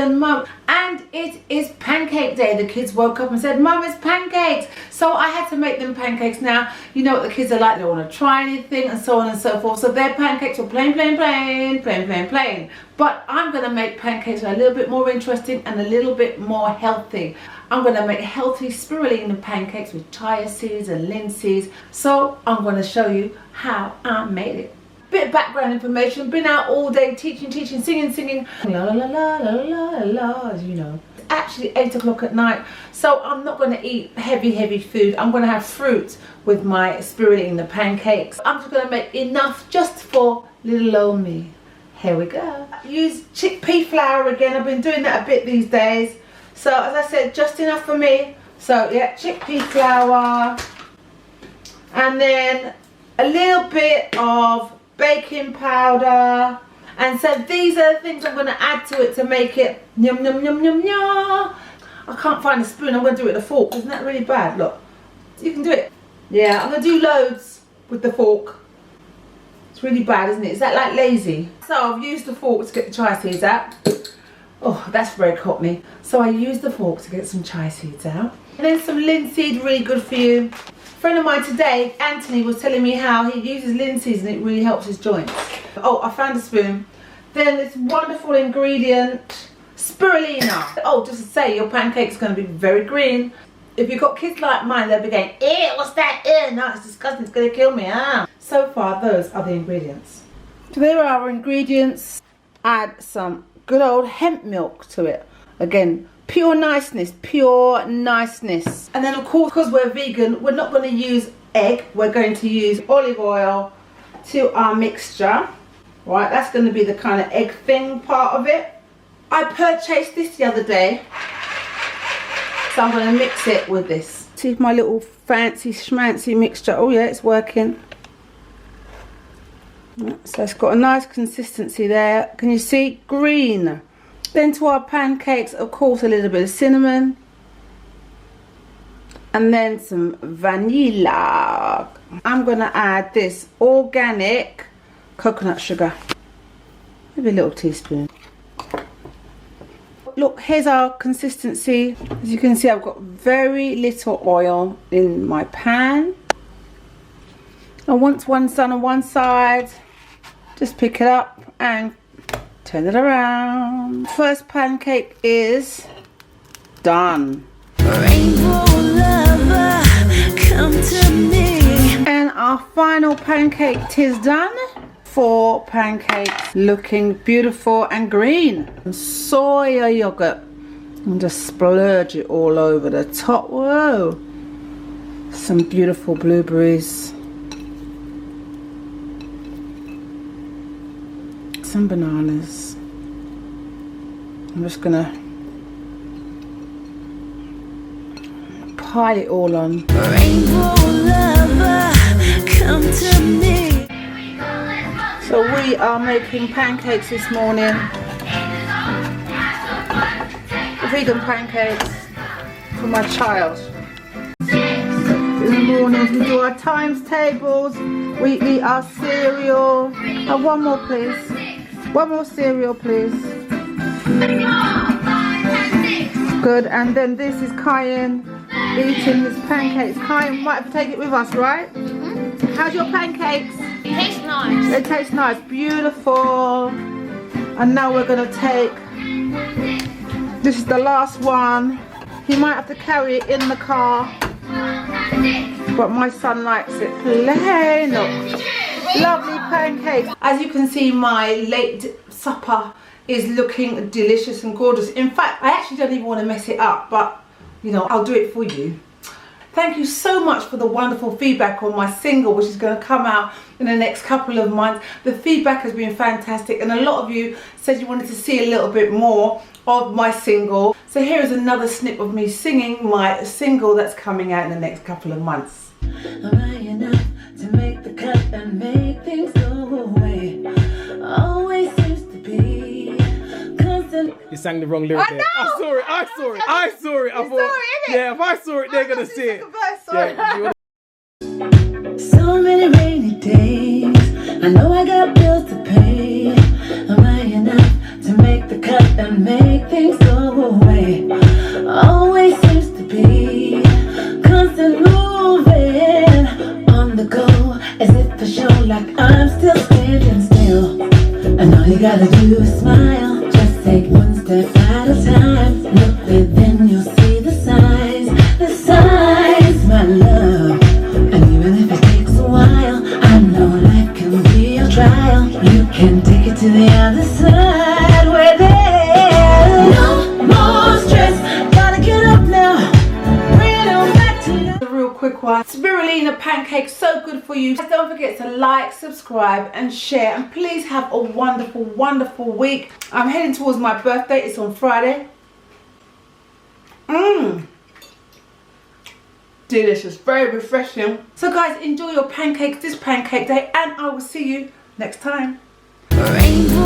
vegan mum, and it is pancake day. The kids woke up and said, Mum, it's pancakes. So I had to make them pancakes. Now, you know what the kids are like, they want to try anything and so on and so forth. So their pancakes are plain. But I'm going to make pancakes that are a little bit more interesting and a little bit more healthy. I'm going to make healthy spirulina pancakes with chia seeds and linseeds. So I'm going to show you how I made it. Bit of background information. Been out all day teaching, singing. La la la la la la la, as you know. It's actually 8 o'clock at night. So I'm not going to eat heavy food. I'm going to have fruit with my spirulina pancakes. I'm just going to make enough just for little old me. Here we go. Use chickpea flour again. I've been doing that a bit these days. So as I said, just enough for me. So yeah, chickpea flour. And then a little bit of baking powder. And so these are the things I'm going to add to it to make it yum. I can't find a spoon. I'm going to do it with a fork. Isn't that really bad? Look. You can do it. Yeah, I'm going to do loads with the fork. It's really bad, isn't it? Is that like lazy? So I've used the fork to get the chia seeds out. Oh, that's very caught me. So I used the fork to get some chia seeds out. And then some linseed, really good for you. A friend of mine today, Anthony, was telling me how he uses linseeds and it really helps his joints. Oh, I found a spoon. Then this wonderful ingredient, spirulina. Oh, just to say, your pancake's going to be very green. If you've got kids like mine, they'll be going, ew, what's that? Ew, no, it's disgusting, it's going to kill me. Ah. So far, those are the ingredients. So there are our ingredients. Add some good old hemp milk to it. Again, pure niceness. And then of course, because we're vegan, we're not going to use egg. We're going to use olive oil to our mixture. Right, that's going to be the kind of egg thing part of it. I purchased this the other day. So I'm going to mix it with this. See if my little fancy schmancy mixture. Oh yeah, it's working. So it's got a nice consistency there. Can you see? Green. Then to our pancakes, of course, a little bit of cinnamon. And then some vanilla. I'm going to add this organic coconut sugar. Maybe a little teaspoon. Look, here's our consistency. As you can see, I've got very little oil in my pan. And once one's done on one side, just pick it up and turn it around. First pancake is done. Rainbow lover, come to me. And our final pancake is done. 4 pancakes looking beautiful and green. And soya yogurt. And just splurge it all over the top. Whoa. Some beautiful blueberries. Some bananas. I'm just gonna pile it all on. Rainbow lover, come to me. So we are making pancakes this morning. Vegan pancakes for my child. In the mornings we do our times tables. We eat our cereal. And one more please. One more cereal please. Good, and then this is Cayenne eating his pancakes. Cayenne might have to take it with us, right? Mm-hmm. How's your pancakes? It tastes nice. They taste nice, beautiful. And now we're going to take, this is the last one. He might have to carry it in the car, but my son likes it plain. Look, lovely pancakes. As you can see, my late supper is looking delicious and gorgeous. In fact, I actually don't even want to mess it up, but you know, I'll do it for you. Thank you so much for the wonderful feedback on my single, which is going to come out in the next couple of months. The feedback has been fantastic, and a lot of you said you wanted to see a little bit more of my single. So here is another snip of me singing my single that's coming out in the next couple of months. Am I enough to make the cut and make things go away? Always seems to be constant. You sang the wrong lyric there. I saw it. I thought, yeah, if I saw it, they're gonna see it. Yeah, so many rainy days. I know I got bills to pay. Am I enough to make the cut and make things go away. Always seems to be constant moving on the go, as if for sure, like I'm still standing still. And all you gotta do is smile. Just take one step at a time. Look within, you'll see the signs, my love. And even if it takes a while, I know life can be a trial. You can take it to the other side where there's no more stress. Gotta get up now, bring it on back to life. A real quick one. Spirulina pancakes, so good for you. Don't forget to like, subscribe and share, and please have a wonderful, wonderful week. I'm heading towards my birthday. It's on Friday. Delicious, very refreshing. So guys, enjoy your pancakes this pancake day, and I will see you next time. Rainbow.